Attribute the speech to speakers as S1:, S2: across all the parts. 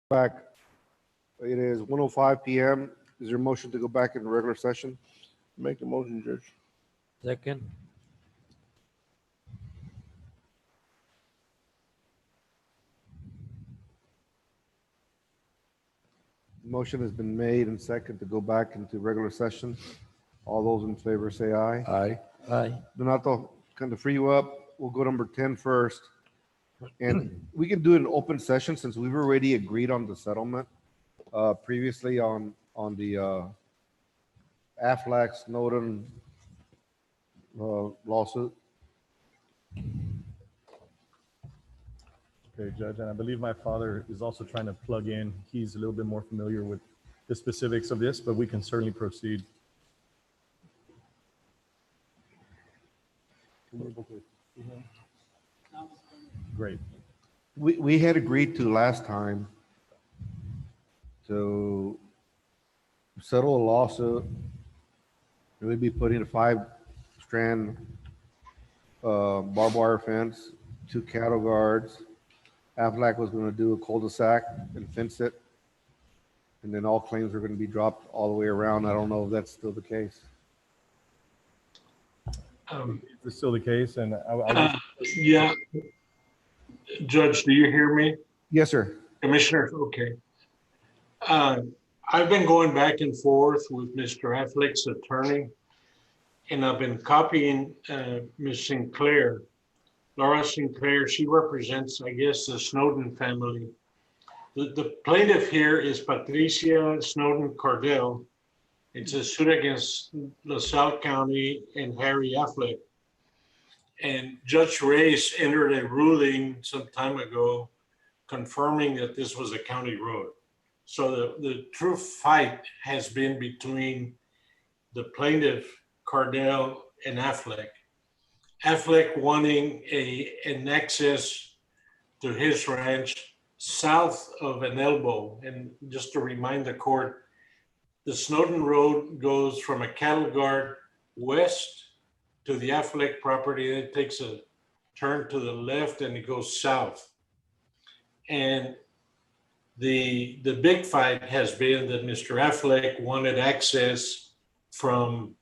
S1: Back. It is 1:05 PM. Is there a motion to go back in regular session?
S2: Make the motion, Judge.
S3: Second.
S1: Motion has been made and second to go back into regular session. All those in favor say aye.
S2: Aye.
S3: Aye.
S1: Donato, kind of free you up. We'll go number 10 first. And we can do it in open session since we've already agreed on the settlement previously on the Aflac Snowden lawsuit.
S4: Okay, Judge, and I believe my father is also trying to plug in. He's a little bit more familiar with the specifics of this, but we can certainly proceed. Great.
S1: We had agreed to last time to settle a lawsuit. We'd be putting a 5-strand barbed wire fence, 2 cattle guards. Aflac was going to do a cul-de-sac and fence it. And then all claims are going to be dropped all the way around. I don't know if that's still the case.
S4: Is this still the case? And I
S5: Yeah. Judge, do you hear me?
S1: Yes, sir.
S5: Commissioner, okay. I've been going back and forth with Mr. Affleck's attorney, and I've been copying Ms. Sinclair, Laura Sinclair. She represents, I guess, the Snowden family. The plaintiff here is Patricia Snowden Cardell. It's a suit against LaSalle County and Harry Affleck. And Judge Reyes entered a ruling some time ago confirming that this was a county road. So the true fight has been between the plaintiff, Cardell, and Affleck. Affleck wanting an access to his ranch south of an elbow. And just to remind the court, the Snowden Road goes from a cattle guard west to the Affleck property, and it takes a turn to the left and it goes south. And the big fight has been that Mr. Affleck wanted access from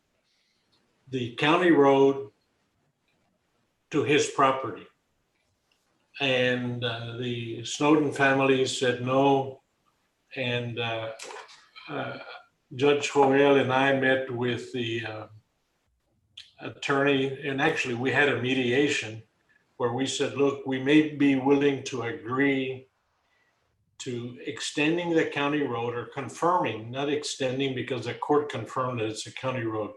S5: the county road to his property. And the Snowden family said no. And Judge Joel and I met with the attorney, and actually we had a mediation where we said, look, we may be willing to agree to extending the county road, or confirming, not extending because the court confirmed that it's a county road.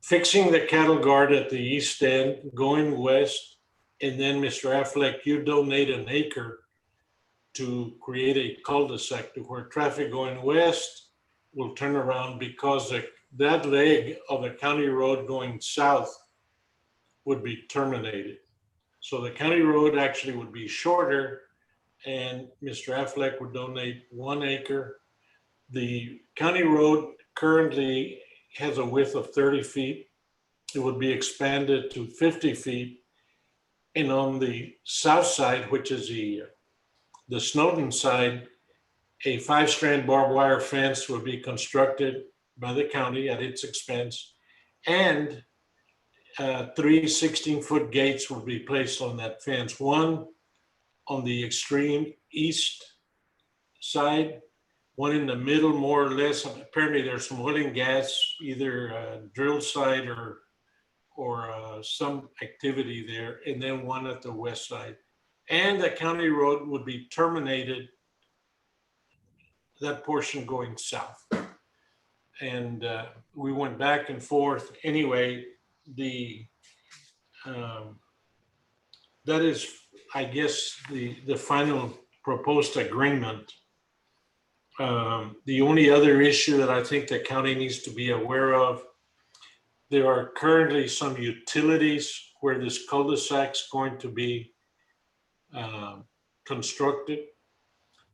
S5: Fixing the cattle guard at the east end, going west, and then Mr. Affleck, you donate an acre to create a cul-de-sac to where traffic going west will turn around, because that leg of the county road going south would be terminated. So the county road actually would be shorter, and Mr. Affleck would donate 1 acre. The county road currently has a width of 30 feet. It would be expanded to 50 feet. And on the south side, which is the Snowden side, a 5-strand barbed wire fence would be constructed by the county at its expense, and 3 16-foot gates would be placed on that fence. 1 on the extreme east side, 1 in the middle, more or less. Apparently there's some oil and gas, either drill site or some activity there, and then 1 at the west side. And the county road would be terminated, that portion going south. And we went back and forth. Anyway, that is, I guess, the final proposed agreement. The only other issue that I think the county needs to be aware of, there are currently some utilities where this cul-de-sac is going to be constructed,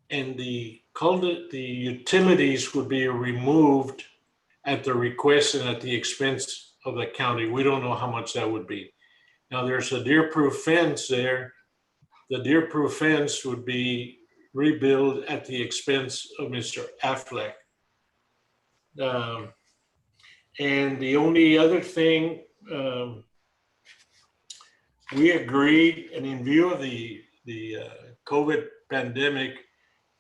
S5: and the utilities would be removed at the request and at the expense of the county. We don't know how much that would be. Now there's a deer-proof fence there. The deer-proof fence would be rebuild at the expense of Mr. Affleck. And the only other thing, we agreed, and in view of the COVID pandemic,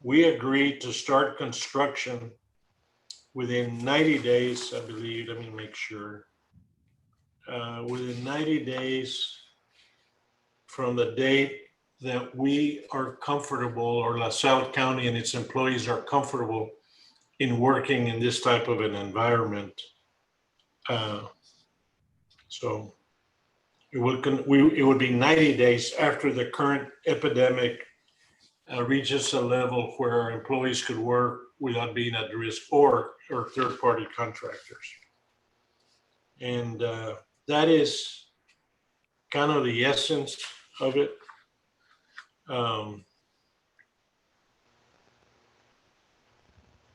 S5: we agreed to start construction within 90 days, I believe. Let me make sure. Within 90 days from the date that we are comfortable, or LaSalle County and its employees are comfortable in working in this type of an environment. So it would be 90 days after the current epidemic reaches a level where our employees could work without being at risk, or third-party contractors. And that is kind of the essence of it.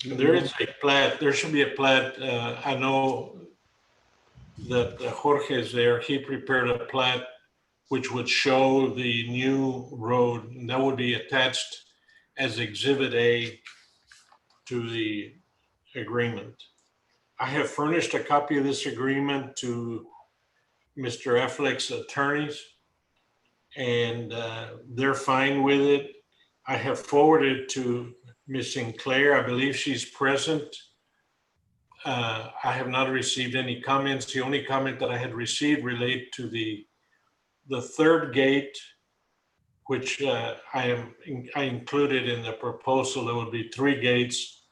S5: There is a plat, there should be a plat. I know that Jorge is there. He prepared a plat which would show the new road, and that would be attached as Exhibit A to the agreement. I have furnished a copy of this agreement to Mr. Affleck's attorneys, and they're fine with it. I have forwarded to Ms. Sinclair. I believe she's present. I have not received any comments. The only comment that I had received relate to the third gate, which I included in the proposal. There would be 3 gates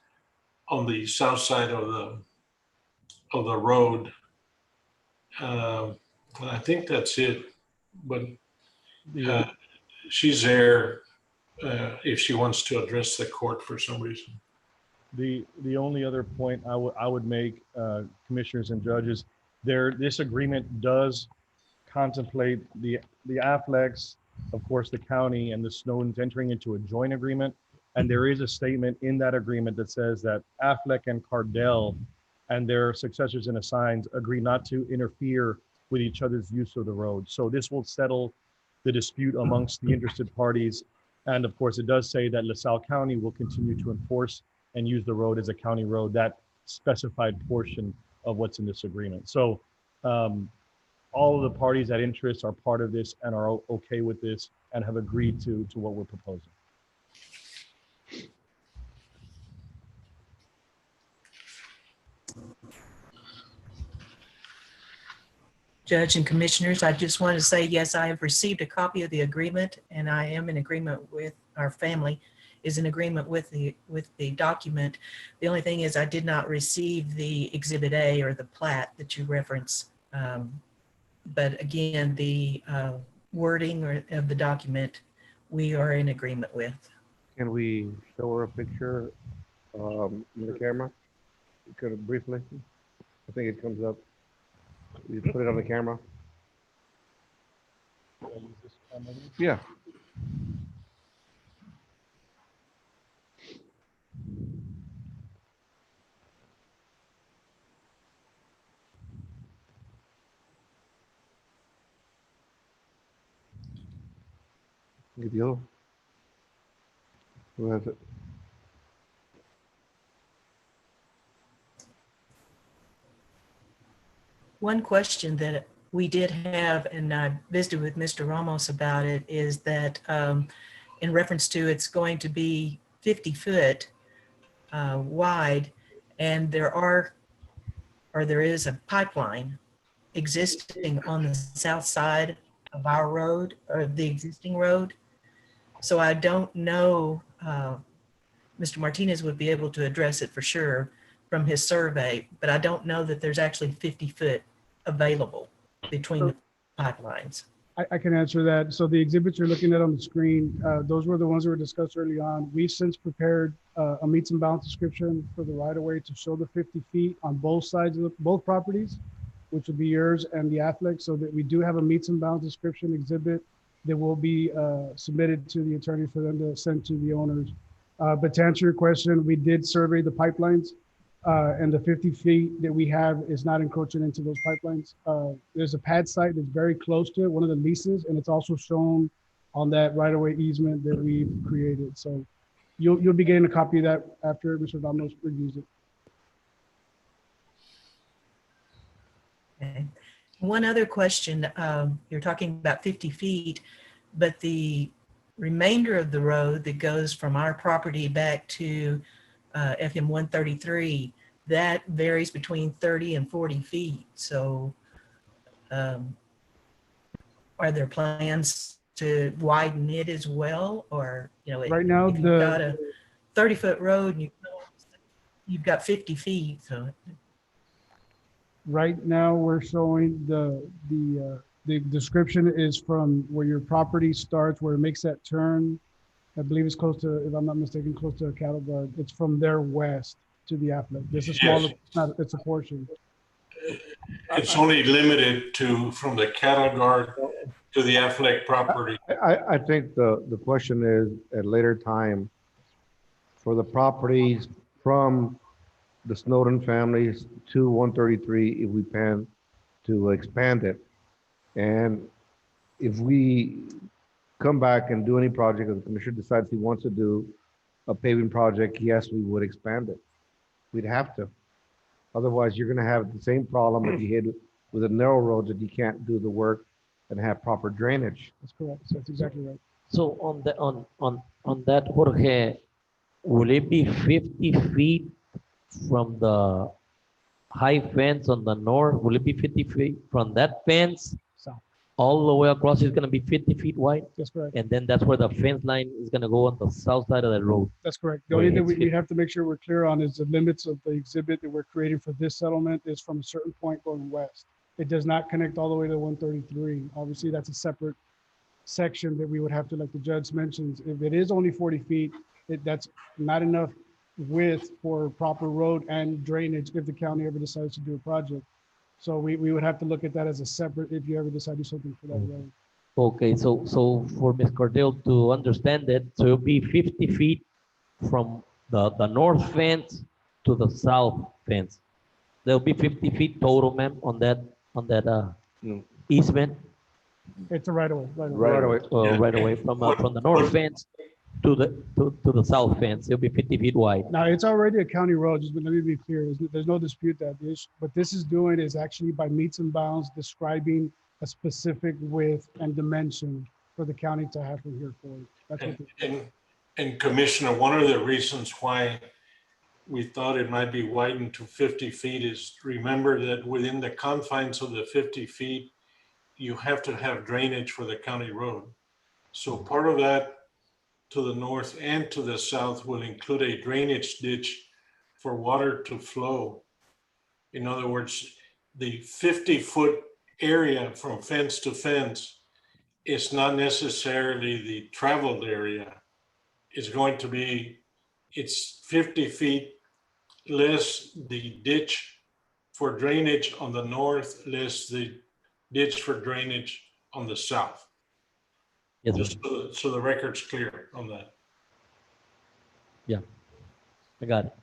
S5: on the south side of the road. I think that's it, but she's there if she wants to address the court for some reason.
S4: The only other point I would make, commissioners and judges, this agreement does contemplate the Afflecks, of course, the county and the Snowdens entering into a joint agreement. And there is a statement in that agreement that says that Affleck and Cardell and their successors and assigns agree not to interfere with each other's use of the road. So this will settle the dispute amongst the interested parties. And of course, it does say that LaSalle County will continue to enforce and use the road as a county road, that specified portion of what's in this agreement. So all of the parties at interest are part of this and are okay with this and have agreed to what we're proposing.
S3: Judge and commissioners, I just want to say, yes, I have received a copy of the agreement, and I am in agreement with, our family is in agreement with the document. The only thing is I did not receive the Exhibit A, or the plat that you reference. But again, the wording of the document, we are in agreement with.
S1: Can we show her a picture in the camera? Could it briefly? I think it comes up. You put it on the camera. Yeah. Get the other. Who has it?
S3: One question that we did have, and I visited with Mr. Ramos about it, is that in reference to it's going to be 50 foot wide, and there is a pipeline existing on the south side of our road, or the existing road. So I don't know, Mr. Martinez would be able to address it for sure from his survey, but I don't know that there's actually 50 foot available between the pipelines.
S6: I can answer that. So the exhibits you're looking at on the screen, those were the ones that were discussed early on. We've since prepared a meets and bounds description for the right of way to show the 50 feet on both sides of both properties, which would be yours and the Affleck, so that we do have a meets and bounds description exhibit that will be submitted to the attorney for them to send to the owners. But to answer your question, we did survey the pipelines, and the 50 feet that we have is not encroaching into those pipelines. There's a pad site that's very close to it, one of the leases, and it's also shown on that right-of-way easement that we've created. So You'll be getting a copy of that after Mr. Ramos reviews it.
S3: Okay. One other question, you're talking about 50 feet, but the remainder of the road that goes from our property back to FM 133, that varies between 30 and 40 feet. So um, are there plans to widen it as well? Or, you know,
S6: Right now,
S3: if you've got a 30-foot road and you've got 50 feet, so
S6: Right now, we're showing the description is from where your property starts, where it makes that turn. I believe it's close to, if I'm not mistaken, close to a cattle guard. It's from there west to the Affleck. There's a smaller, it's a portion.
S5: It's only limited to from the cattle guard to the Affleck property.
S1: I think the question is at later time for the properties from the Snowden families to 133, if we plan to expand it. And if we come back and do any project, or the commissioner decides he wants to do a paving project, yes, we would expand it. We'd have to. Otherwise, you're gonna have the same problem if you hit with a narrow road that you can't do the work and have proper drainage.
S6: That's correct. That's exactly right.
S7: So on that, Jorge, will it be 50 feet from the high fence on the north? Will it be 50 feet from that fence
S6: South.
S7: all the way across? It's gonna be 50 feet wide,
S6: That's correct.
S7: and then that's where the fence line is gonna go on the south side of the road.
S6: That's correct. The
S7: Where
S6: only thing
S7: it's
S6: we have to make sure we're clear on is the limits of the exhibit that we're creating for this settlement is from a certain point going west. It does not connect all the way to 133. Obviously, that's a separate section that we would have to, like the judge mentions, if it is only 40 feet, that's not enough width for proper road and drainage if the county ever decides to do a project. So we would have to look at that as a separate, if you ever decide to do something for that road.
S7: Okay, so for Ms. Cordell to understand it, so it'll be 50 feet from the north fence to the south fence. There'll be 50 feet total, ma'am, on that
S1: No.
S7: easement.
S6: It's a right of way, right of way.
S1: Right away.
S5: Yeah.
S7: Right away from the north fence to the south fence. It'll be 50 feet wide.
S6: Now, it's already a county road, just let me be clear, there's no dispute that this, what this is doing is actually by meets and bounds describing a specific width and dimension for the county to have from here forward. That's what
S5: And Commissioner, one of the reasons why we thought it might be widened to 50 feet is remember that within the confines of the 50 feet, you have to have drainage for the county road. So part of that to the north and to the south will include a drainage ditch for water to flow. In other words, the 50-foot area from fence to fence is not necessarily the traveled area. It's going to be, it's 50 feet less the ditch for drainage on the north, less the ditch for drainage on the south.
S7: Yes, sir.
S5: Just so the record's clear on that.
S7: I got it.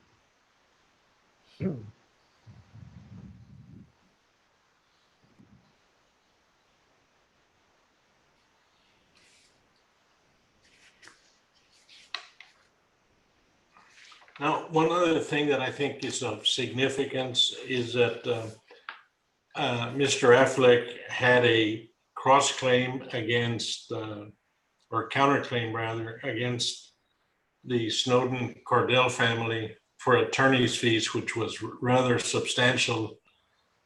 S5: Now, one other thing that I think is of significance is that Mr. Affleck had a cross-claim against, or counterclaim rather, against the Snowden Cordell family for attorney's fees, which was rather substantial,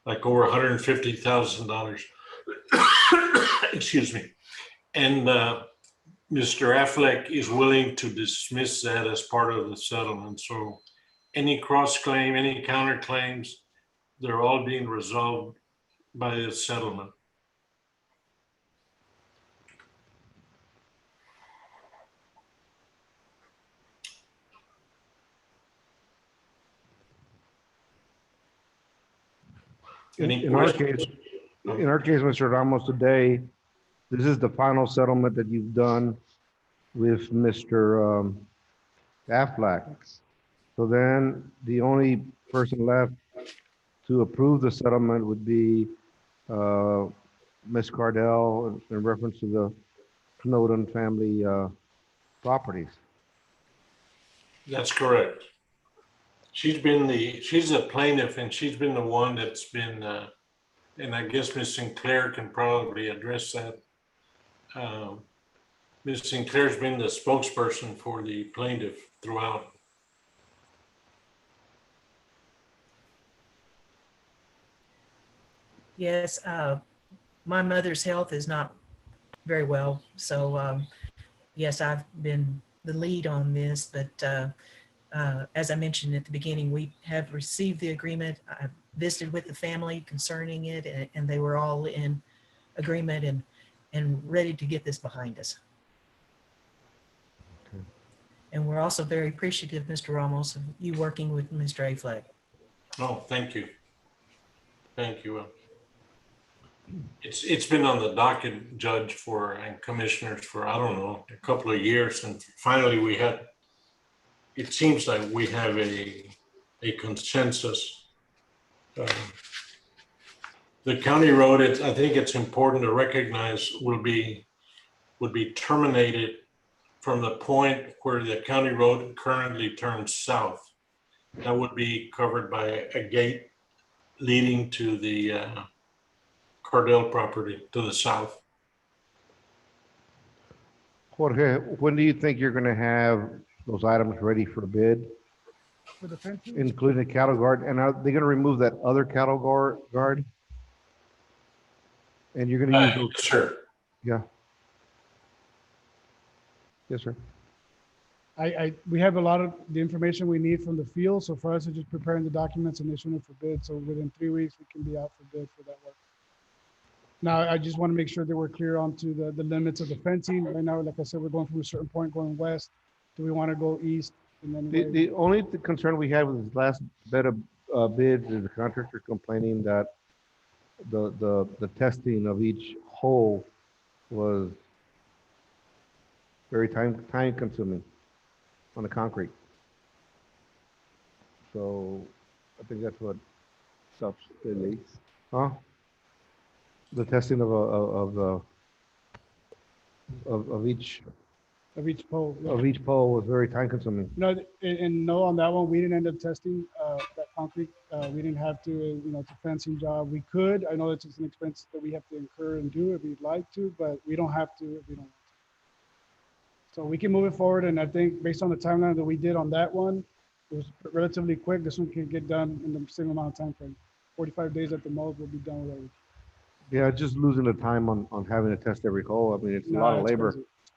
S5: like over $150,000. Excuse me. And Mr. Affleck is willing to dismiss that as part of the settlement. So any cross-claim, any counterclaims, they're all being resolved by the settlement. Any
S1: In our
S5: questions?
S1: case, Mr. Ramos, today, this is the final settlement that you've done with Mr. Aflac. So then the only person left to approve the settlement would be Ms. Cardell in reference to the Snowden family properties.
S5: That's correct. She's the plaintiff, and she's been the one that's been, and I guess Ms. Sinclair can probably address that. Ms. Sinclair's been the spokesperson for the plaintiff throughout.
S3: Yes, my mother's health is not very well, so yes, I've been the lead on this, but as I mentioned at the beginning, we have received the agreement. I visited with the family concerning it, and they were all in agreement and ready to get this behind us.
S1: Okay.
S3: And we're also very appreciative, Mr. Ramos, of you working with Mr. Aflac.
S5: Oh, thank you. Thank you. It's been on the docket, Judge, and commissioners for, I don't know, a couple of years, and finally it seems like we have a consensus. The county road, I think it's important to recognize would be terminated from the point where the county road currently turns south. That would be covered by a gate leading to the Cardell property to the south.
S1: Jorge, when do you think you're gonna have those items ready for bid,
S6: For the fencing,
S1: including the cattle guard? And are they gonna remove that other cattle guard? And you're gonna use those,
S5: Sure.
S1: yeah. Yes, sir.
S6: we have a lot of the information we need from the field, so for us, it's just preparing the documents and issuing it for bid. So within 3 weeks, we can be out for bid for that work. Now, I just want to make sure that we're clear onto the limits of the fencing. Right now, like I said, we're going from a certain point going west. Do we want to go east? And then
S1: The only concern we had with this last bit of bids is the contractor complaining that the testing of each hole was very time consuming on the concrete. So I think that's what stops the leaks. Huh? The testing of each
S6: pole. Yeah.
S1: of each pole was very time consuming.
S6: No, and no, on that one, we didn't end up testing that concrete. We didn't have to, it's a fencing job. We could. I know it's an expense that we have to incur and do if we'd like to, but we don't have to if we don't want to. So we can move it forward, and I think based on the timeline that we did on that one, it was relatively quick. This one can get done in the same amount of time frame. 45 days at the most, we'll be done with everything.
S1: Yeah, just losing the time on having to test every hole. I mean, it's a lot of
S6: it's
S1: labor.
S6: crazy. It's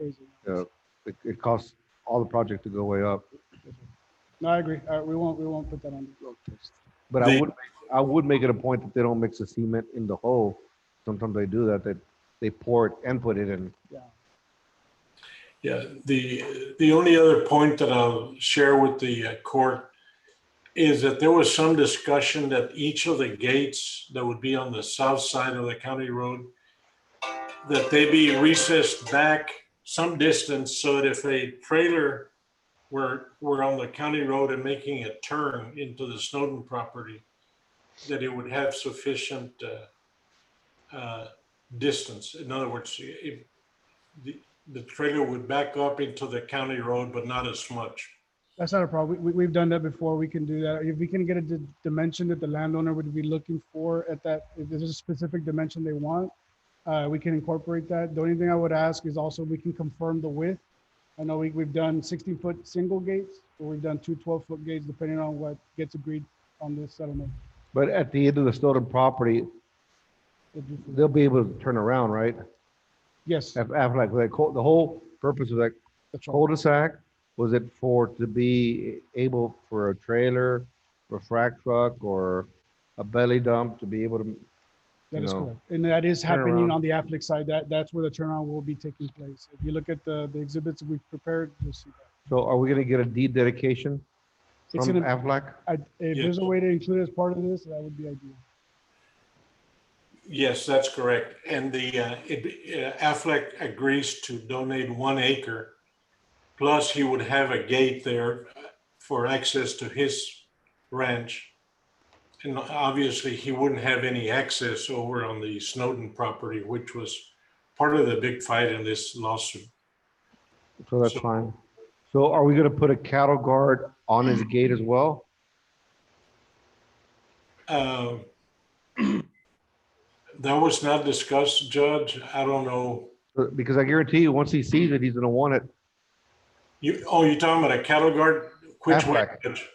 S6: crazy.
S1: It costs all the project to go way up.
S6: No, I agree. We won't put that on the road test.
S1: But I would make it a point that they don't mix the cement in the hole. Sometimes they do that they pour it and put it in.
S6: Yeah.
S5: Yeah, the only other point that I'll share with the court is that there was some discussion that each of the gates that would be on the south side of the county road, that they be recessed back some distance so that if a trailer were on the county road and making a turn into the Snowden property, that it would have sufficient distance. In other words, the trailer would back up into the county road, but not as much.
S6: That's not a problem. We've done that before. We can do that. If we can get a dimension that the landowner would be looking for at that, if there's a specific dimension they want, we can incorporate that. The only thing I would ask is also we can confirm the width. I know we've done 16-foot single gates, or we've done 2 12-foot gates, depending on what gets agreed on this settlement.
S1: But at the end of the Snowden property, they'll be able to turn around, right?
S6: Yes,
S1: After like the whole purpose of that
S6: that's right.
S1: cul-de-sac, was it to be able for a trailer, or a frac truck, or a belly dump to be able to,
S6: That is
S1: know,
S6: correct. And that is
S1: turn
S6: happening
S1: around.
S6: on the Affleck side. That's where the turnaround will be taking place. If you look at the exhibits we've prepared, you'll see that.
S1: so are we gonna get a deed dedication
S6: It's
S1: from
S6: gonna-
S1: Aflac?
S6: If there's a way to include it as part of this, that would be ideal.
S5: Yes, that's correct. And the Affleck agrees to donate 1 acre, plus he would have a gate there for access to his ranch. And obviously, he wouldn't have any access over on the Snowden property, which was part of the big fight in this lawsuit.
S1: So that's
S5: So-
S1: fine. So are we gonna put a cattle guard on his gate as well?
S5: Uh, That was not discussed, Judge. I don't know.
S1: Because I guarantee you, once he sees it, he's gonna want it.
S5: You're talking about a cattle guard? Which way,
S1: Aflac.
S5: Judge?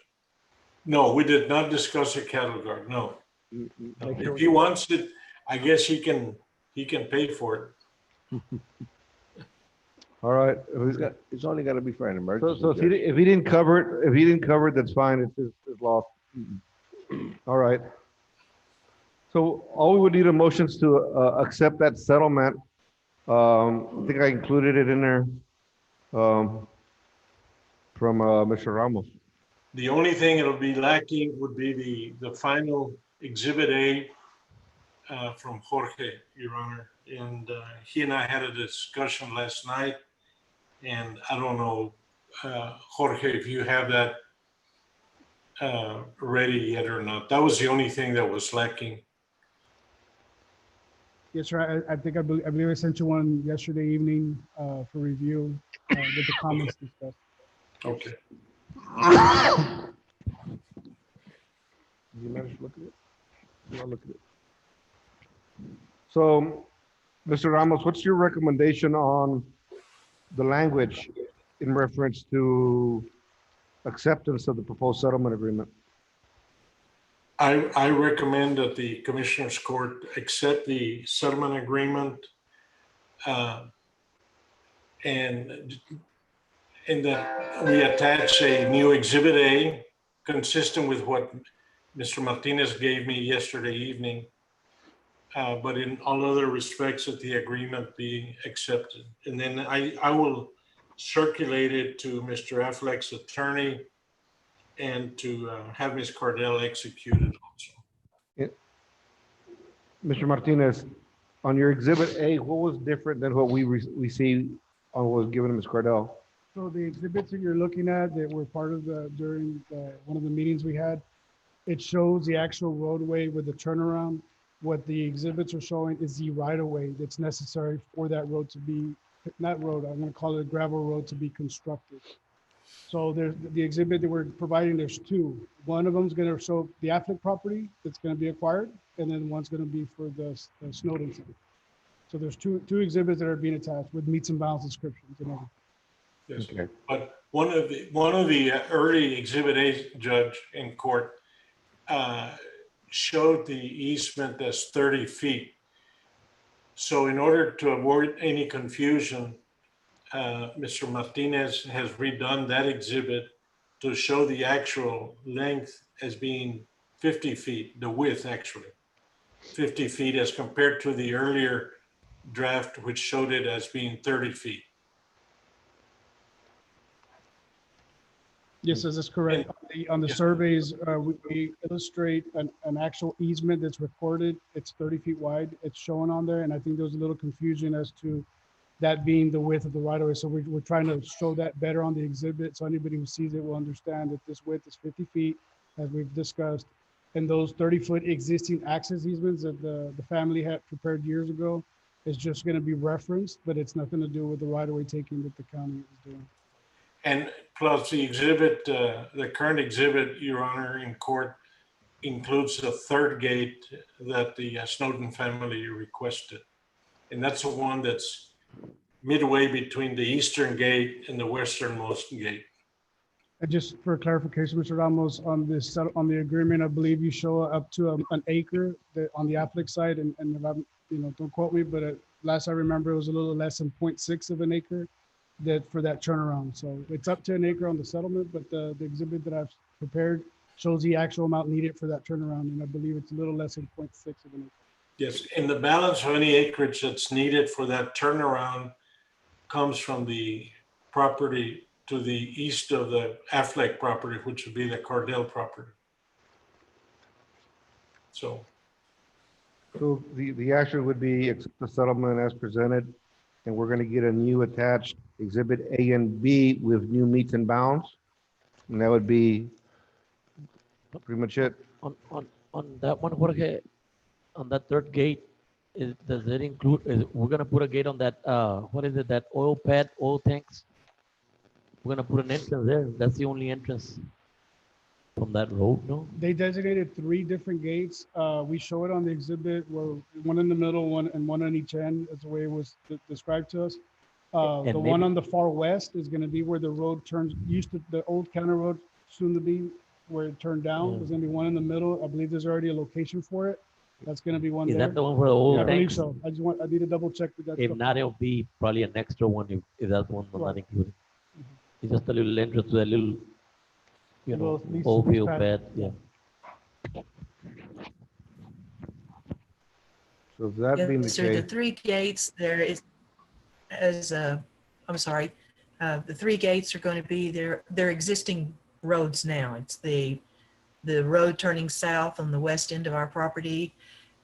S5: No, we did not discuss a cattle guard, no. No.
S1: Make sure
S5: If he wants it, I guess he can pay for it.
S1: All right.
S2: It's only gotta be for an
S1: So,
S2: emergency.
S1: so if
S2: Judge.
S1: he didn't cover it, that's fine. It's his loss. All right. So all we would need a motions to accept that settlement. I think I included it in there from Mr. Ramos.
S5: The only thing it'll be lacking would be the final Exhibit A from Jorge, Your Honor. And he and I had a discussion last night. And I don't know, Jorge, if you have that ready yet or not. That was the only thing that was lacking.
S6: Yes, sir. I think I believe I sent you one yesterday evening for review with the comments discussed.
S5: Okay.
S1: Did you manage to look at it? Yeah, look at it. So, Mr. Ramos, what's your recommendation on the language in reference to acceptance of the proposed settlement agreement?
S5: I recommend that the Commissioners Court accept the settlement agreement and that we attach a new Exhibit A consistent with what Mr. Martinez gave me yesterday evening. But in all other respects that the agreement be accepted. And then I will circulate it to Mr. Affleck's attorney and to have Ms. Cardell executed also.
S1: Mr. Martinez, on your Exhibit A, what was different than what we see on what was given to Ms. Cardell?
S6: So the exhibits that you're looking at that were part of during one of the meetings we had, it shows the actual roadway with the turnaround. What the exhibits are showing is the right of way that's necessary for that road to be, not road, I'm gonna call it a gravel road to be constructed. So there's the exhibit that we're providing, there's two. One of them is gonna show the Affleck property that's gonna be acquired, and then one's gonna be for the Snowden site. So there's two exhibits that are being attached with meets and bounds descriptions and everything.
S5: Yes.
S1: Okay.
S5: But one of the early Exhibit A, Judge, in court showed the easement as 30 feet. So in order to avoid any confusion, Mr. Martinez has redone that exhibit to show the actual length as being 50 feet, the width actually, 50 feet as compared to the earlier draft, which showed it as being 30 feet.
S6: Yes, this is correct. On the
S5: Yeah.
S6: surveys, we illustrate an actual easement that's recorded. It's 30 feet wide. It's shown on there. And I think there was a little confusion as to that being the width of the right of way. So we're trying to show that better on the exhibit. So anybody who sees it will understand that this width is 50 feet, as we've discussed. And those 30-foot existing access easements that the family had prepared years ago is just going to be referenced, but it's nothing to do with the right of way taking that the county is doing.
S5: And plus the exhibit, the current exhibit, Your Honor, in court includes the third gate that the Snowden family requested. And that's the one that's midway between the eastern gate and the westernmost gate.
S6: And just for clarification, Mr. Ramos, on this, on the agreement, I believe you show up to an acre on the Affleck side, and if I'm, don't quote me, but last I remember, it was a little less than 0.6 of an acre for that turnaround. So it's up to an acre on the settlement, but the exhibit that I've prepared shows the actual amount needed for that turnaround, and I believe it's a little less than 0.6 of an acre.
S5: Yes, and the balance of any acreage that's needed for that turnaround comes from the property to the east of the Affleck property, which would be the Cardell property. So
S1: the action would be accept the settlement as presented, and we're gonna get a new attached Exhibit A and B with new meets and bounds. And that would be pretty much it.
S7: On that one, Jorge, on that third gate, does it include, we're gonna put a gate on that, what is it, that oil tanks? We're gonna put an entrance there. That's the only entrance from that road, no?
S6: They designated 3 different gates. We show it on the exhibit where one in the middle, one on each end, is the way it was described to us.
S7: And
S6: The one
S7: maybe-
S6: on the far west is gonna be where the road turns, the old county road, soon to be where it turned down.
S7: Yeah.
S6: There's gonna be one in the middle. I believe there's already a location for it. That's gonna be one
S7: Is
S6: there.
S7: that the one for the
S6: I
S7: old
S6: believe
S7: tanks?
S6: so. I need to double check with that
S7: If
S6: stuff.
S7: not, it'll be probably an extra one if that one was not
S6: Right.
S7: included. It's just a little entrance to that little, you know,
S6: Little lease-
S7: old
S6: lease
S7: field
S6: pad.
S7: pad, yeah.
S1: So that being the
S3: Yes, sir, the
S1: case,
S3: 3 gates, there is, I'm sorry, the 3 gates are going to be they're existing roads now. It's the road turning south on the west end of our property.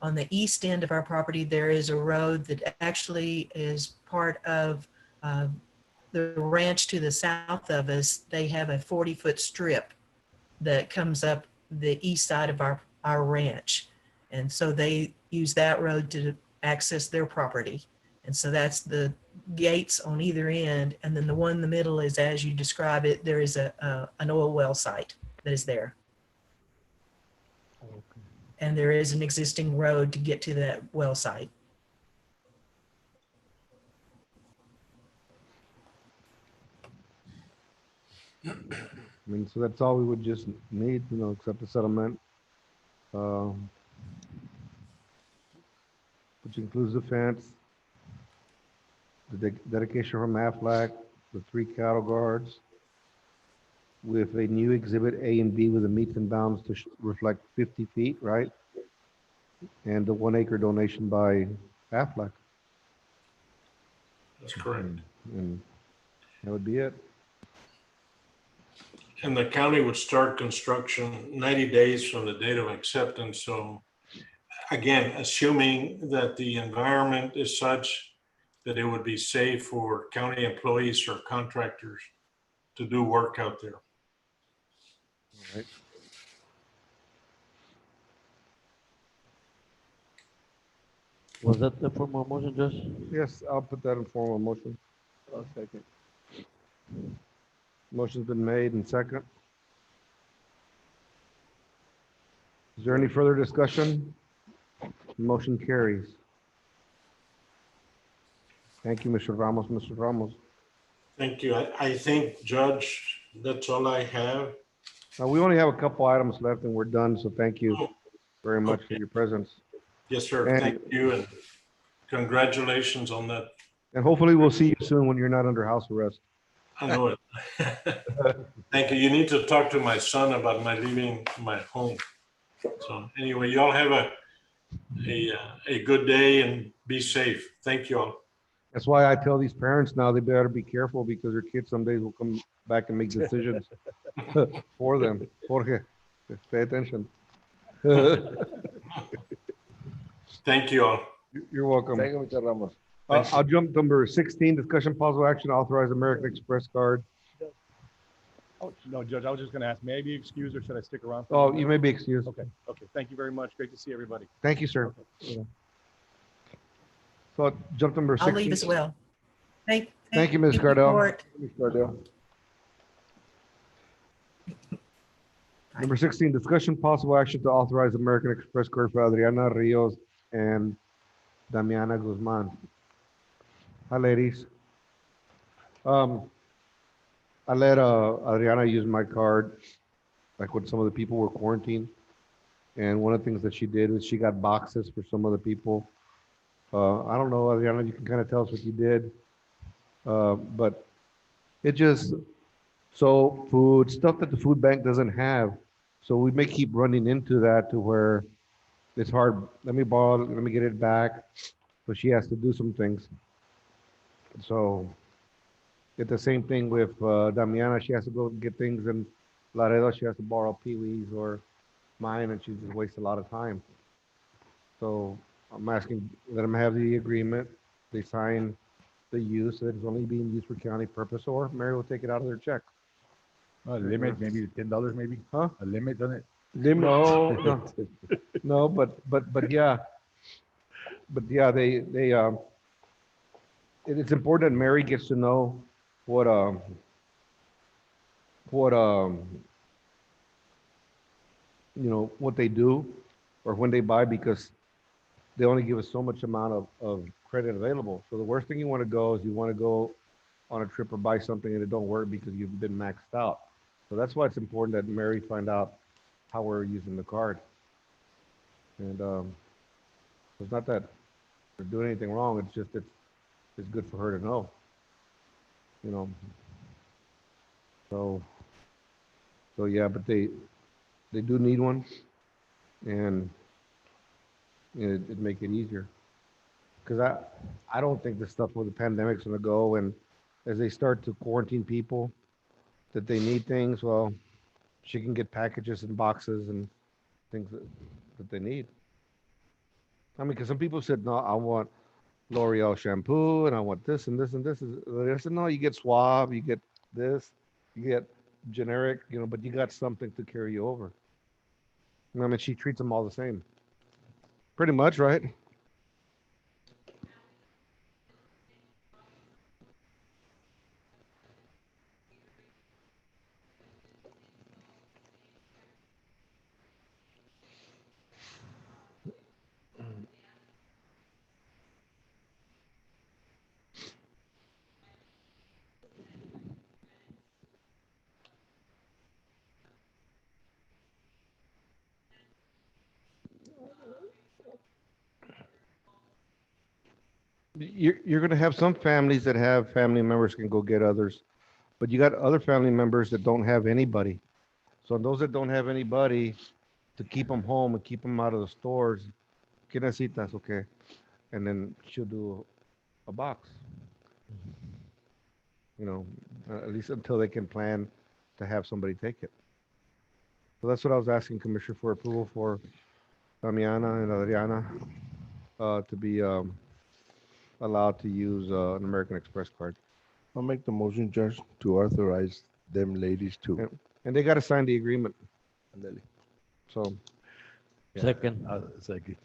S3: On the east end of our property, there is a road that actually is part of the ranch to the south of us. They have a 40-foot strip that comes up the east side of our ranch. And so they use that road to access their property. And so that's the gates on either end. And then the one in the middle is, as you describe it, there is an oil well site that is there. And there is an existing road to get to that well site.
S1: I mean, so that's all we would just need, accept the settlement. Which includes the fence, the dedication from Aflac, the 3 cattle guards, with a new exhibit A and B with the meets and bounds to reflect 50 feet, right? And the 1 acre donation by Aflac.
S5: That's correct.
S1: And that would be it.
S5: And the county would start construction 90 days from the date of acceptance. So again, assuming that the environment is such that it would be safe for county employees or contractors to do work out there.
S1: Right.
S7: Was that the formal motion, Josh?
S1: Yes, I'll put that in formal motion.
S2: I'll second.
S1: Motion's been made and second. Is there any further discussion? Motion carries. Thank you, Mr. Ramos. Mr. Ramos.
S5: Thank you. I think, Judge, that's all I have.
S1: We only have a couple items left and we're done, so thank you very much for your presence.
S5: Yes, sir.
S1: And-
S5: Thank you, and congratulations on that.
S1: And hopefully we'll see you soon when you're not under house arrest.
S5: I know it. Thank you. You need to talk to my son about my leaving my home. So anyway, y'all have a good day and be safe. Thank you all.
S1: That's why I tell these parents now they better be careful because their kids some days will come back and make decisions for them. Jorge, pay attention.
S5: Thank you all.
S1: You're welcome.
S2: Thank you, Mr. Ramos.
S1: I'll jump to number 16, discussion possible action, authorize American Express card.
S4: Oh, no, Judge, I was just gonna ask, may I be excused or should I stick around? for a
S1: Oh,
S4: minute?
S1: you may be excused.
S4: Okay, thank you very much. Great to see everybody.
S1: Thank you, sir. So jump to number 16.
S3: I'll leave as well.
S1: Thank you, Ms.
S3: for your
S1: Cardell.
S3: report.
S2: Ms. Cardell.
S1: Number 16, discussion possible action to authorize American Express card for Adriana Rios and Damiana Guzman. Hi, ladies. I let Adriana use my card, like when some of the people were quarantined. And one of the things that she did was she got boxes for some of the people. I don't know, Adriana, you can kind of tell us what you did. But it just, so food, stuff that the food bank doesn't have. So we may keep running into that to where it's hard. Let me borrow, let me get it back. But she has to do some things. So it's the same thing with Damiana. She has to go get things in Laredo. She has to borrow Pee-wee's or mine, and she just wastes a lot of time. So I'm asking, let them have the agreement. They sign the use. That it's only being used for county purpose, or Mary will take it out of their check.
S8: A limit, maybe $10, maybe?
S1: Huh?
S8: A limit on it?
S1: No, but yeah. But yeah, it's important that Mary gets to know what what, what they do or when they buy, because they only give us so much amount of credit available. So the worst thing you want to go is you want to go on a trip or buy something and it don't work because you've been maxed out. So that's why it's important that Mary find out how we're using the card. And it's not that we're doing anything wrong. It's just it's good for her to know. You know. So yeah, but they do need one, and it'd make it easier. Because I don't think the stuff with the pandemic's gonna go, and as they start to quarantine people that they need things, well, she can get packages and boxes and things that they need. I mean, because some people said, no, I want L'Oreal shampoo and I want this and this and this. I said, no, you get Swab, you get this, you get generic, but you got something to carry you over. I mean, she treats them all the same. Pretty much, right? You're going to have some families that have family members can go get others, but you got other family members that don't have anybody. So those that don't have anybody to keep them home and keep them out of the stores, ¿qué necesitas? Okay. And then she'll do a box, at least until they can plan to have somebody take it. So that's what I was asking Commissioner for approval for Damiana and Adriana to be allowed to use an American Express card.
S2: I'll make the motion, Judge, to authorize them ladies to.
S1: Yeah. And they got to sign the agreement.
S2: Ándale.
S1: So,
S7: Second.
S2: Second.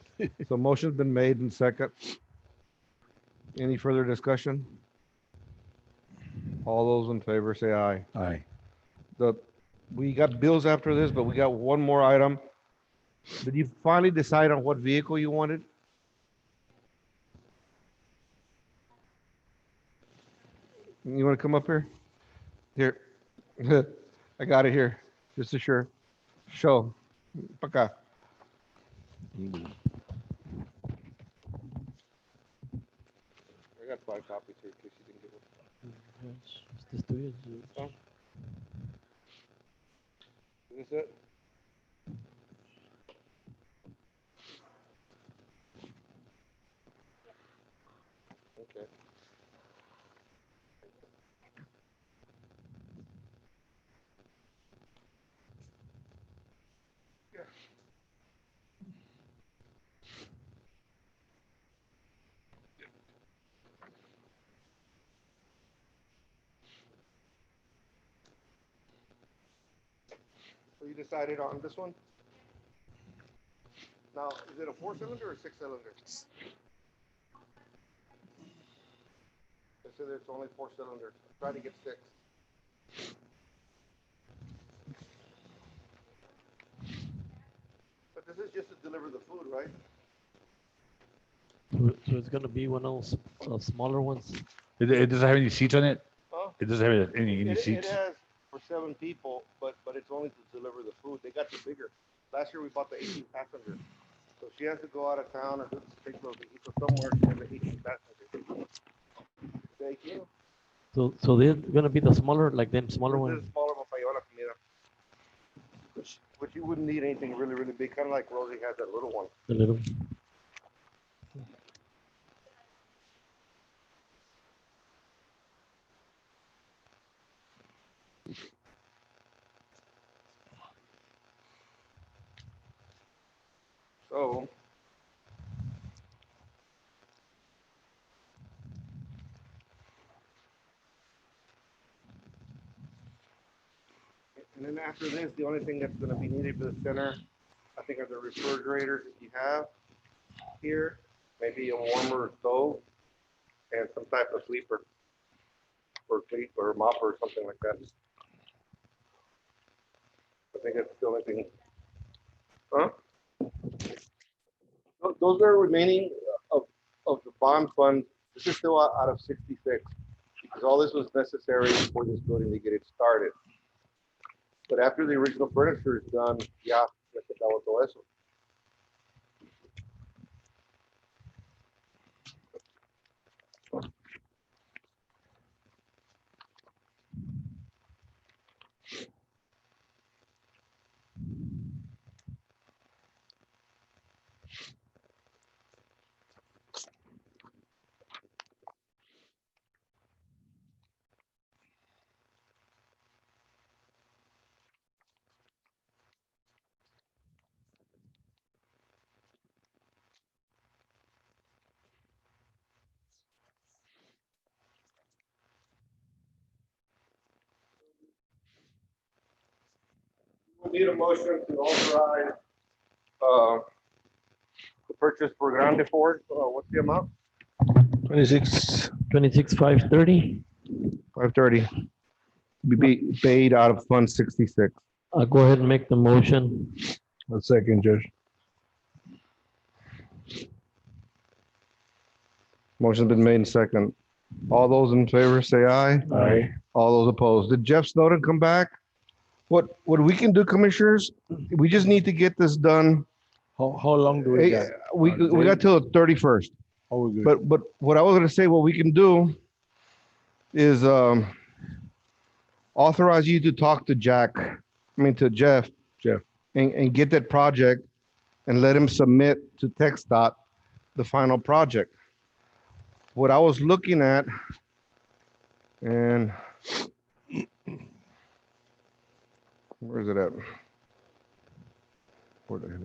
S1: so motion's been made and second. Any further discussion? All those in favor say aye.
S2: Aye.
S1: We got bills after this, but we got one more item. Did you finally decide on what vehicle you wanted? You want to come up here? Here. I got it here, just to sure. Show. Pa acá. I got 5 copies here in case you didn't get one.
S7: Este es tuyo.
S1: Is this it? Okay. So you decided on this one? Now, is it a 4-cylinder or 6-cylinder? They said it's only 4 cylinders. Try to get 6. But this is just to deliver the food, right?
S7: So it's gonna be one of those smaller ones.
S8: It doesn't have any seats on it?
S1: Huh?
S8: It doesn't have any
S1: It
S8: seats?
S1: has for 7 people, but it's only to deliver the food. They got the bigger. Last year we bought the 18 passenger. So she has to go out of town or take those somewhere and the 18 passenger. Thank you.
S7: So they're gonna be the smaller, like them smaller
S1: This
S7: ones.
S1: is smaller one para llevar la comida. Which you wouldn't need anything really, really big, kind of like Rosie has that little one.
S7: The little.
S1: So, and then after this, the only thing that's going to be needed for the center, I think, are the refrigerators that you have here, maybe a warmer stove, and some type of sweeper or mopper or something like that. I think that's the only thing. Huh? Those are remaining of the bond fund. This is still out of 66, because all this was necessary for this building to get it started. But after the original furniture is done, ya se acabó todo eso. We need a motion to authorize the purchase for Grande Ford. What's the amount?
S2: 26,
S7: 26,530.
S1: 530. Be paid out of Fund 66.
S7: I'll go ahead and make the motion.
S2: a second, Judge.
S1: Motion's been made in second. All those in favor say aye.
S2: Aye.
S1: All those opposed. Did Jeff Snowden come back? What we can do, commissioners, we just need to get this done.
S2: How long do we got?
S1: We got till the 31st.
S2: Oh, we're good.
S1: But what I was gonna say, what we can do is authorize you to talk to to Jeff.
S2: Jeff.
S1: And get that project and let him submit to TxDOT the final project. What I was looking at, and where is it at? Where the hell?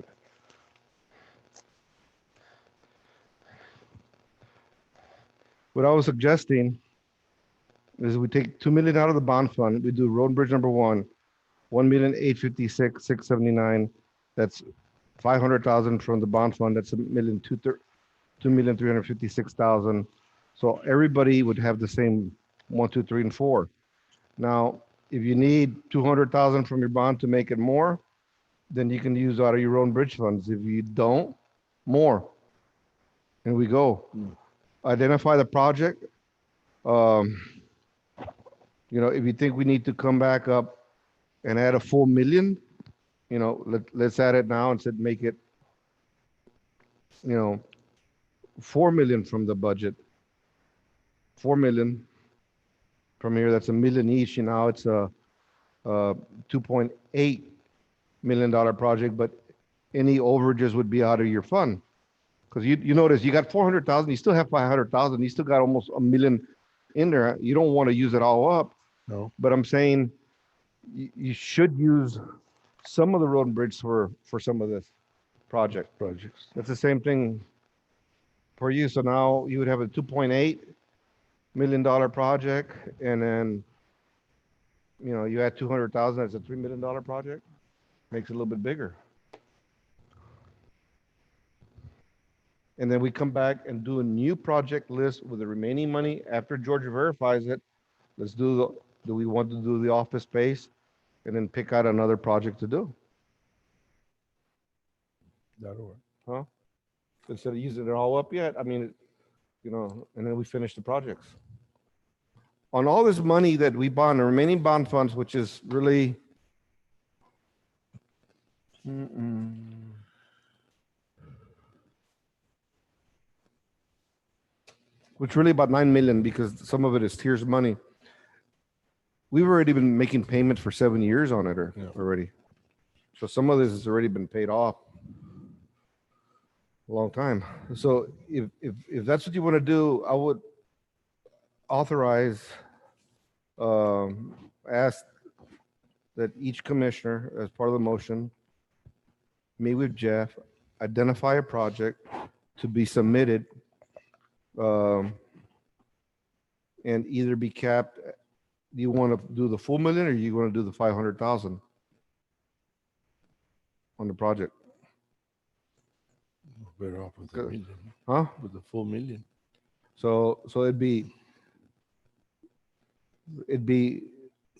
S1: What I was suggesting is we take 2 million out of the bond fund. We do road and bridge number 1,856,679. That's 500,000 from the bond fund. That's 2,356,000. So everybody would have the same 1, 2, 3, and 4. Now, if you need 200,000 from your bond to make it more, then you can use out of your own bridge funds. If you don't, more. And we go. Identify the project. If you think we need to come back up and add a full million, let's add it now and said make it, 4 million from the budget. 4 million from here. That's $1 million each. Now it's a $2.8 million project, but any overages would be out of your fund. Because you notice you got 400,000, you still have 500,000, you still got almost $1 million in there. You don't want to use it all up.
S2: No.
S1: But I'm saying you should use some of the road and bridge for some of this projects. That's the same thing for you. So now you would have a $2.8 million project, and then you add 200,000. That's a $3 million project. Makes it a little bit bigger. And then we come back and do a new project list with the remaining money after Georgia verifies it. Let's do we want to do the office space, and then pick out another project to do?
S2: That'll work.
S1: Huh? Instead of using it all up yet, and then we finish the projects. On all this money that we bond, the remaining bond funds, which is really about 9 million, because some of it is tiers money. We've already been making payments for 7 years on it already. So some of this has already been paid off a long time. So if that's what you want to do, I would authorize, ask that each commissioner, as part of the motion, meet with Jeff, identify a project to be submitted, and either be capped. Do you want to do the full million, or you want to do the 500,000 on the project?
S2: Better off with the
S1: Good.
S2: million.
S1: Huh?
S2: With the full million.
S1: So it'd be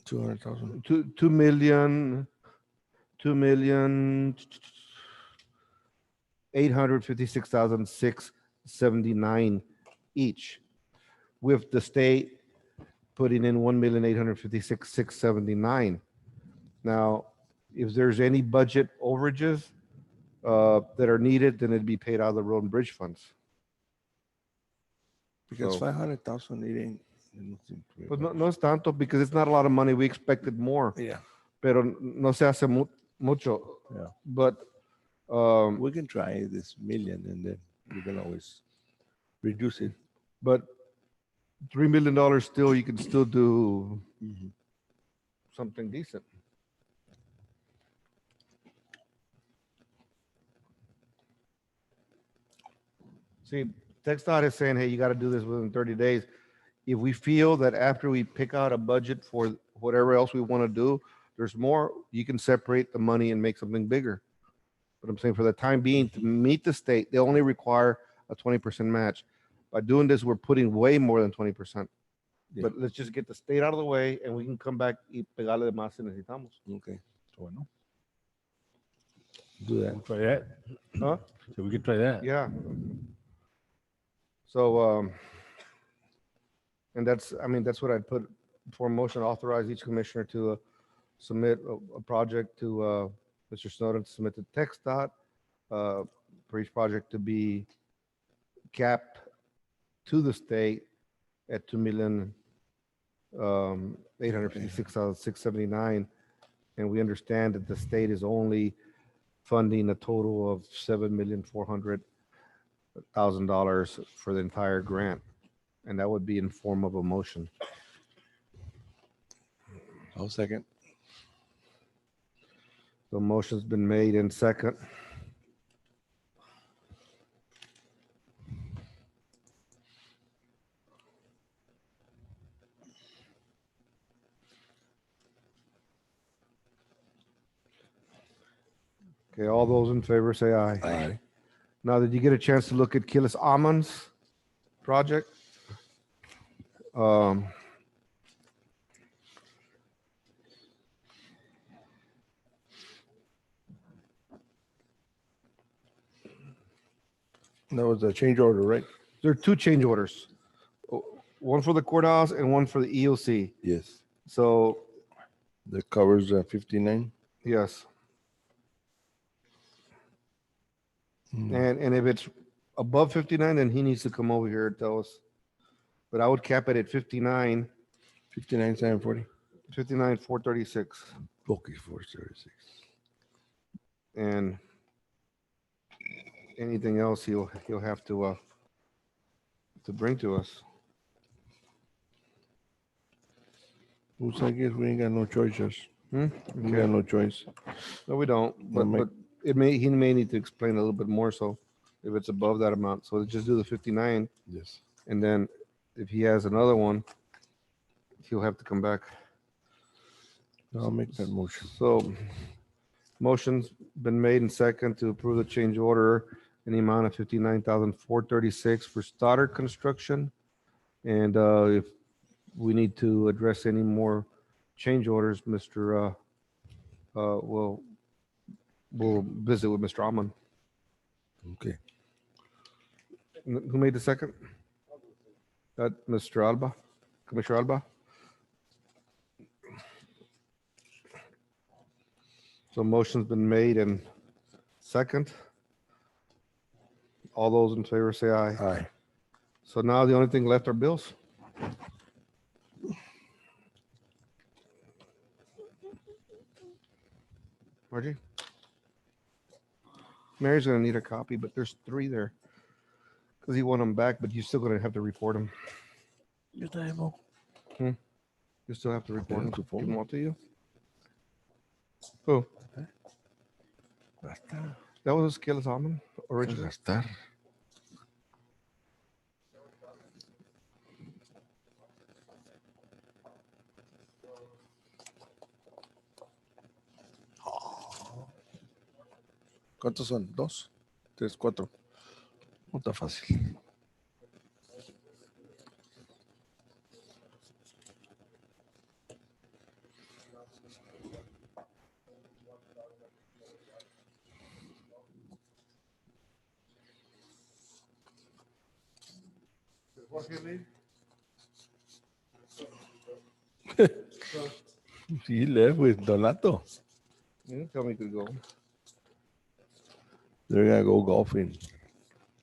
S2: 200,000.
S1: 2 million $2,856,679 each, with the state putting in $1,856,679. Now, if there's any budget overages that are needed, then it'd be paid out of the road and bridge funds.
S2: Because
S1: So-
S2: 500,000, it ain't.
S1: Pues no es tanto, because it's not a lot of money. We expected more,
S2: Yeah,
S1: pero no se hace mucho.
S2: Yeah.
S1: But
S2: we can try this million and then we can always reduce it.
S1: but $3 million still, you can still do something decent. See, TxDOT is saying, hey, you got to do this within 30 days. If we feel that after we pick out a budget for whatever else we want to do, there's more, you can separate the money and make something bigger. But I'm saying for the time being, to meet the state, they only require a 20% match. By doing this, we're putting way more than 20%.
S2: Yeah.
S1: But let's just get the state out of the way and we can come back y pegarle de más si necesitamos.
S2: Okay,
S8: Bueno,
S2: do that.
S8: try that.
S1: Huh?
S8: So we could try that.
S1: Yeah. So, and that's, I mean, that's what I'd put for motion, authorize each commissioner to submit a project to Mr. Snowden, to submit to TxDOT for each project to be capped to the state at $2,856,679. And we understand that the state is only funding a total of $7,400,000 for the entire grant. And that would be in form of a motion.
S2: I'll second.
S1: The motion's been made in second. Okay, all those in favor say aye.
S2: Aye.
S1: Now, did you get a chance to look at Kilis Amon's project?
S2: That was a change order, right?
S1: There are two change orders, one for the courthouse and one for the EOC.
S2: Yes.
S1: So,
S2: That covers 59.
S1: yes. And if it's above 59, then he needs to come over here and tell us. But I would cap it at 59,
S2: 59, 740.
S1: 59, 436.
S2: Okay, 436.
S1: And anything else he'll have to bring to us.
S2: Looks like it, we ain't got no choices. We
S1: Okay.
S2: got no choice.
S1: No, we don't,
S2: Well,
S1: but he may need to explain a little bit more, so if it's above that amount, so just do the 59,
S2: Yes.
S1: and then if he has another one, he'll have to come back.
S2: I'll make that motion.
S1: So, motion's been made and second to approve the change order in the amount of 59,436 for Stoddard Construction. And if we need to address any more change orders, Mr. We'll visit with Mr. Alman.
S2: Okay.
S1: Who made the second? That Mr. Alba, Commissioner Alba? So motion's been made and second. All those in favor say aye.
S2: Aye.
S1: So now the only thing left are bills. Margie? Mary's gonna need a copy, but there's 3 there. Because he want them back, but you're still gonna have to report them. You still have to report them.
S2: to
S1: Give them all to you? Who? That was Skills Almond originally.
S2: Gastar. ¿Cuántos son? 2, 3, 4. No está fácil. He left with Donato.
S1: You didn't tell me to go.
S2: They're gonna go golfing.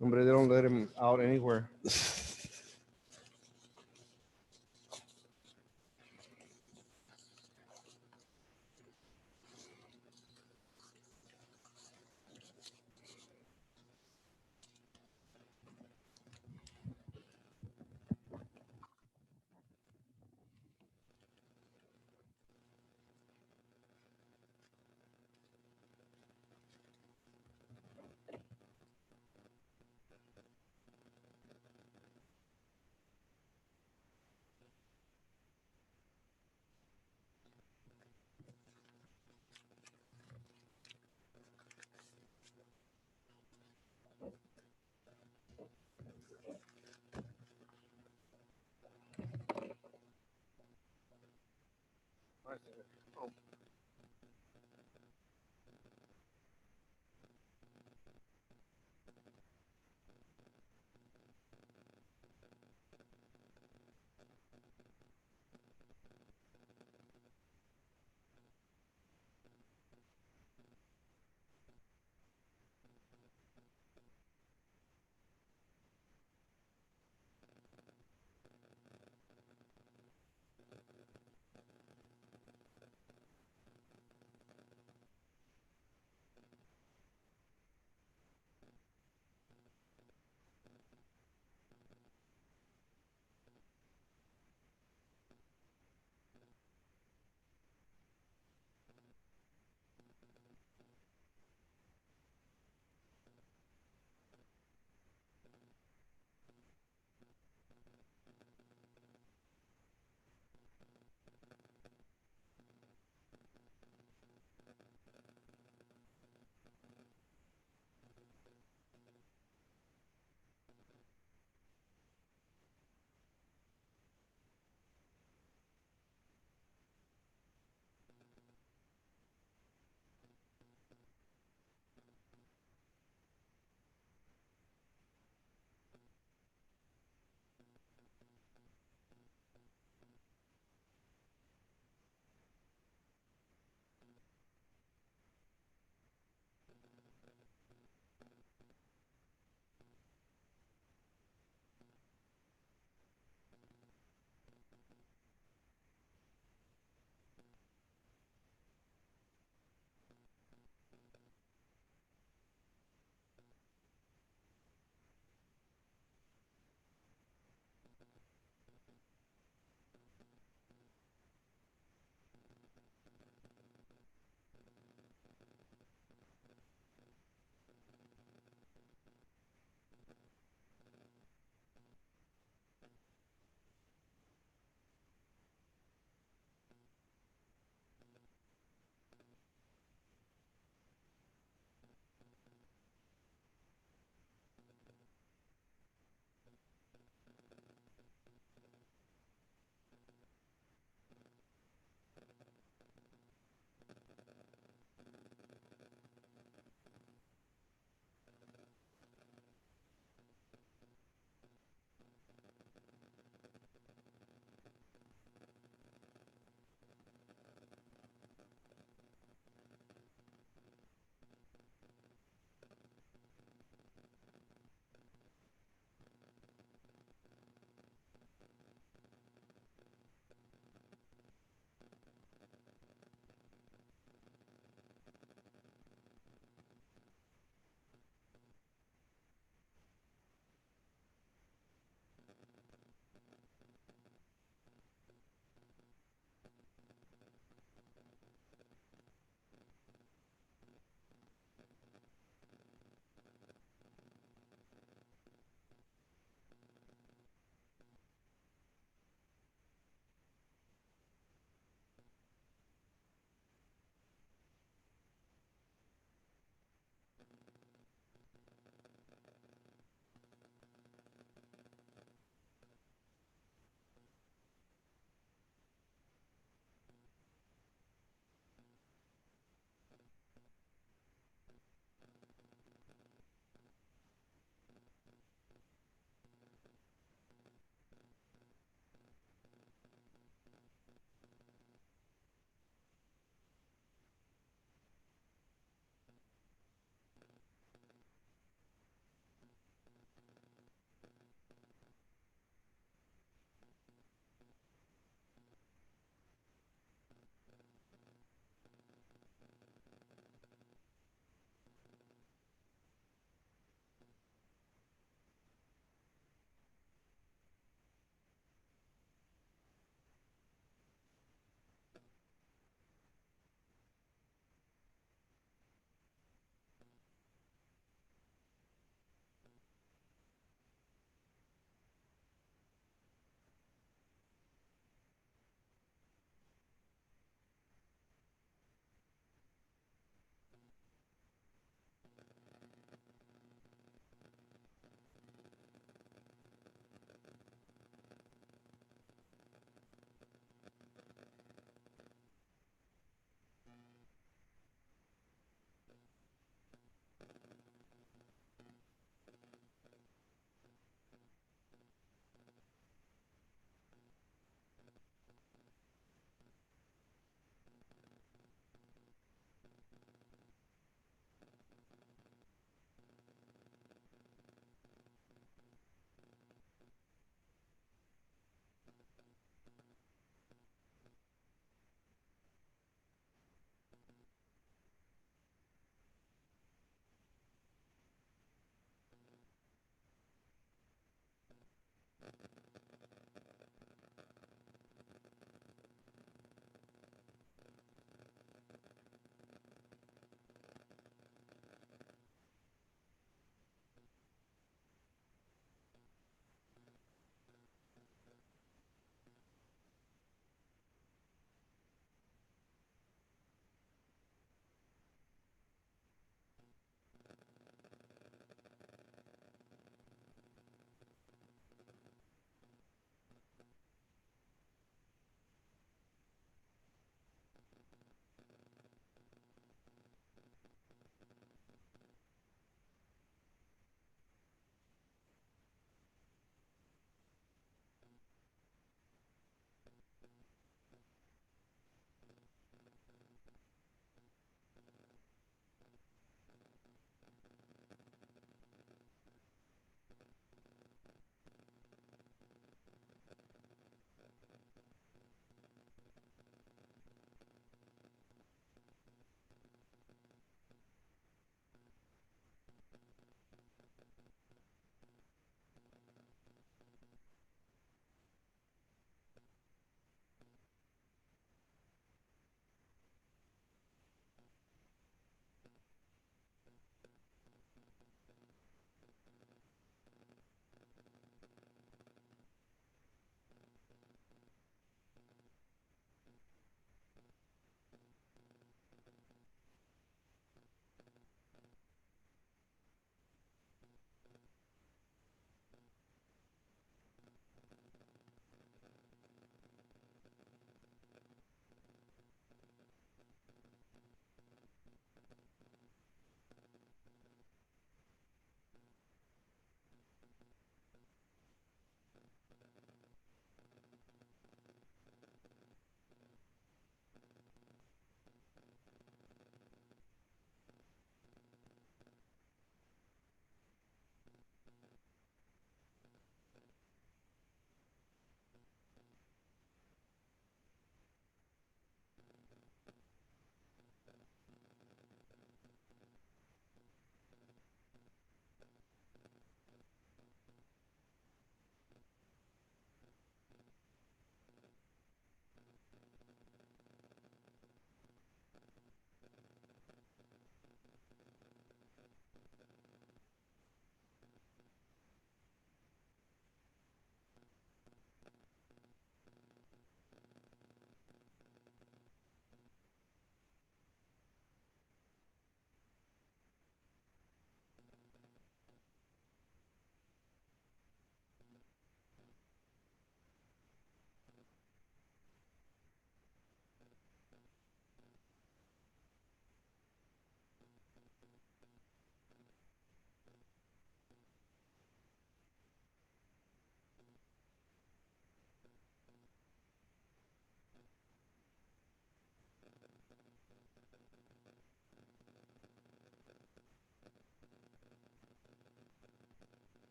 S1: Hombre, they don't let him out anywhere.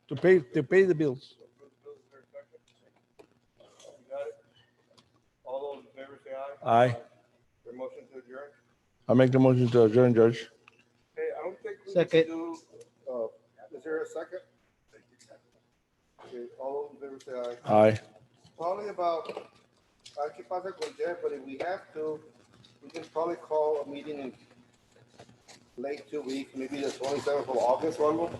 S2: To pay the bills.
S1: All those in favor say aye.
S2: Aye.
S1: The motion to adjourn.
S2: I make the motion to adjourn, Judge.
S1: Hey, I don't think we
S6: Second.
S1: can do, is there a second? Okay, all those in favor say aye.
S2: Aye.
S1: Probably about, aquí pasa con Jeff, but if we have to, we can probably call a meeting in late 2 weeks, maybe the 27th of August or algo.